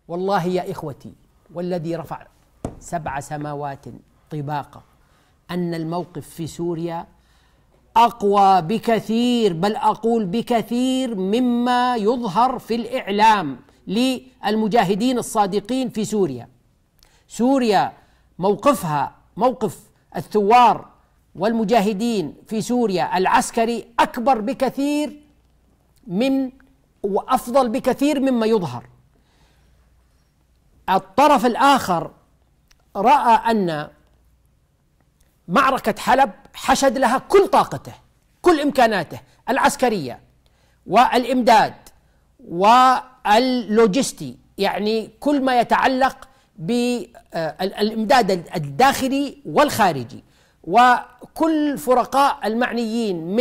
والله يا إخوتي والذي رفع 7 سماوات طباقا أن الموقف في سوريا أقوى بكثير، بل أقول بكثير مما يظهر في الإعلام للمجاهدين الصادقين في سوريا. سوريا موقفها، موقف الثوار والمجاهدين في سوريا العسكري أكبر بكثير من وأفضل بكثير مما يظهر. الطرف الآخر رأى أن معركة حلب حشد لها كل طاقته، كل إمكاناته العسكرية والإمداد واللوجستي، يعني كل ما يتعلق بالإمداد الداخلي والخارجي، وكل فرقاء المعنيين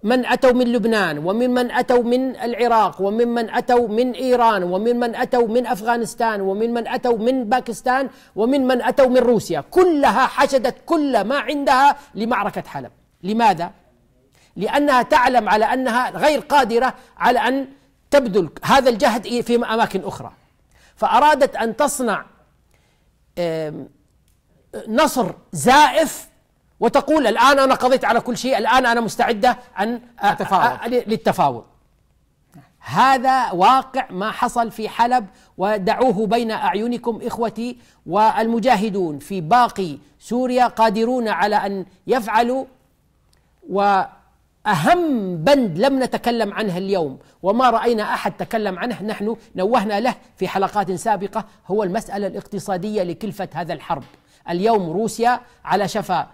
من أتوا من لبنان وممن أتوا من العراق وممن أتوا من إيران وممن أتوا من أفغانستان وممن أتوا من باكستان وممن أتوا من روسيا، كلها حشدت كل ما عندها لمعركة حلب. لماذا؟ لأنها تعلم على أنها غير قادرة على أن تبذل هذا الجهد في أماكن أخرى، فأرادت أن تصنع نصر زائف وتقول الآن أنا قضيت على كل شيء، الآن أنا مستعدة أن للتفاوض. هذا واقع ما حصل في حلب، ودعوه بين أعينكم إخوتي، والمجاهدون في باقي سوريا قادرون على أن يفعلوا. وأهم بند لم نتكلم عنه اليوم وما رأينا أحد تكلم عنه، نحن نوهنا له في حلقات سابقة، هو المسألة الاقتصادية لكلفة هذا الحرب. اليوم روسيا على شفا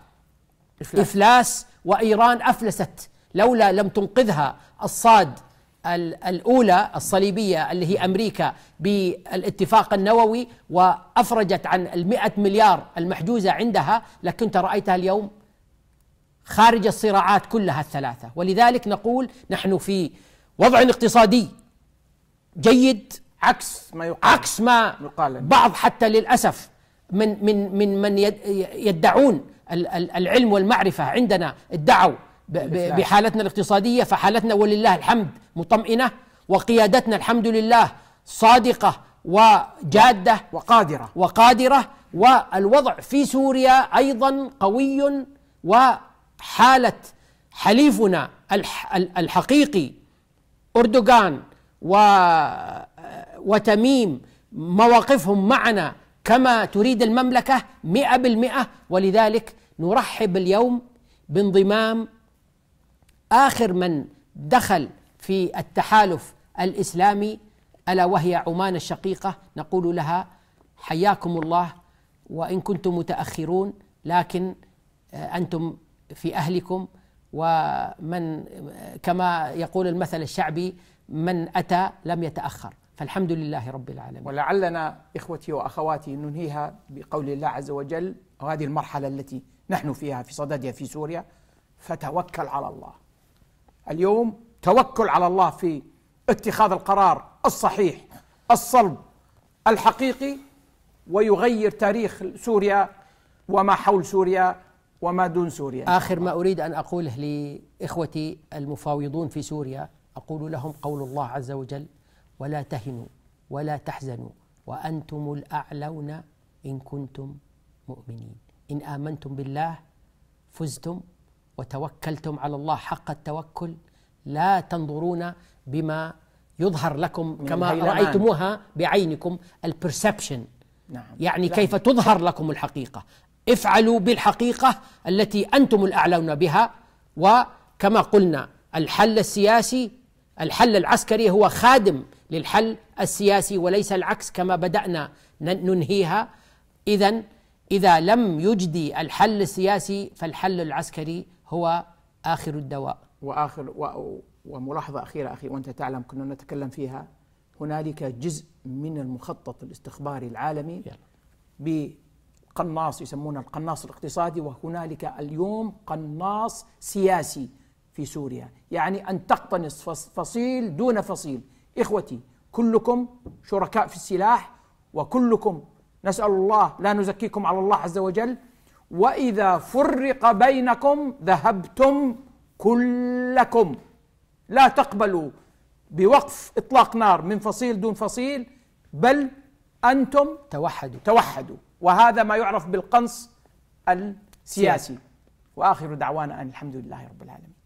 إفلاس، وإيران أفلست لولا لم تنقذها الصاد الأولى الصليبية اللي هي أمريكا بالاتفاق النووي، وأفرجت عن 100 مليار المحجوزة عندها، لكنت رأيتها اليوم خارج الصراعات كلها الثلاثة. ولذلك نقول نحن في وضع اقتصادي جيد، عكس ما يقال بعض حتى للأسف من يدعون العلم والمعرفة عندنا ادعوا بحالتنا الاقتصادية، فحالتنا ولله الحمد مطمئنة، وقيادتنا الحمد لله صادقة وجادة وقادرة، والوضع في سوريا أيضا قوي. وحالة حليفنا الحقيقي أردوغان وتميم مواقفهم معنا كما تريد المملكة 100%. ولذلك نرحب اليوم بانضمام آخر من دخل في التحالف الإسلامي، ألا وهي عمان الشقيقة. نقول لها حياكم الله، وإن كنتم متأخرون لكن أنتم في أهلكم، ومن كما يقول المثل الشعبي من أتى لم يتأخر، فالحمد لله رب العالمين. ولعلنا إخوتي وأخواتي ننهيها بقول الله عز وجل، وهذه المرحلة التي نحن فيها في صددها في سوريا، فتوكل على الله. اليوم توكل على الله في اتخاذ القرار الصحيح الصلب الحقيقي، ويغير تاريخ سوريا وما حول سوريا وما دون سوريا. آخر ما أريد أن أقوله لإخوتي المفاوضون في سوريا، أقول لهم قول الله عز وجل: ولا تهنوا ولا تحزنوا وأنتم الأعلون إن كنتم مؤمنين. إن آمنتم بالله فزتم وتوكلتم على الله حق التوكل، لا تنظرون بما يظهر لكم كما رأيتموها بعينكم البرسبشن. يعني كيف تظهر لكم الحقيقة. افعلوا بالحقيقة التي أنتم الأعلون بها. وكما قلنا الحل السياسي، الحل العسكري هو خادم للحل السياسي وليس العكس كما بدأنا ننهيها. إذا لم يجدي الحل السياسي فالحل العسكري هو آخر الدواء. وملاحظة أخيرة أخي، وأنت تعلم كنا نتكلم فيها، هنالك جزء من المخطط الاستخباري العالمي بقناص يسمونه القناص الاقتصادي، وهنالك اليوم قناص سياسي في سوريا، يعني أن تقتنص فصيل دون فصيل. إخوتي كلكم شركاء في السلاح، وكلكم نسأل الله لا نزكيكم على الله عز وجل، وإذا فرق بينكم ذهبتم كلكم. لا تقبلوا بوقف إطلاق نار من فصيل دون فصيل، بل أنتم توحدوا. وهذا ما يعرف بالقنص السياسي. وآخر دعوانا أن الحمد لله رب العالمين.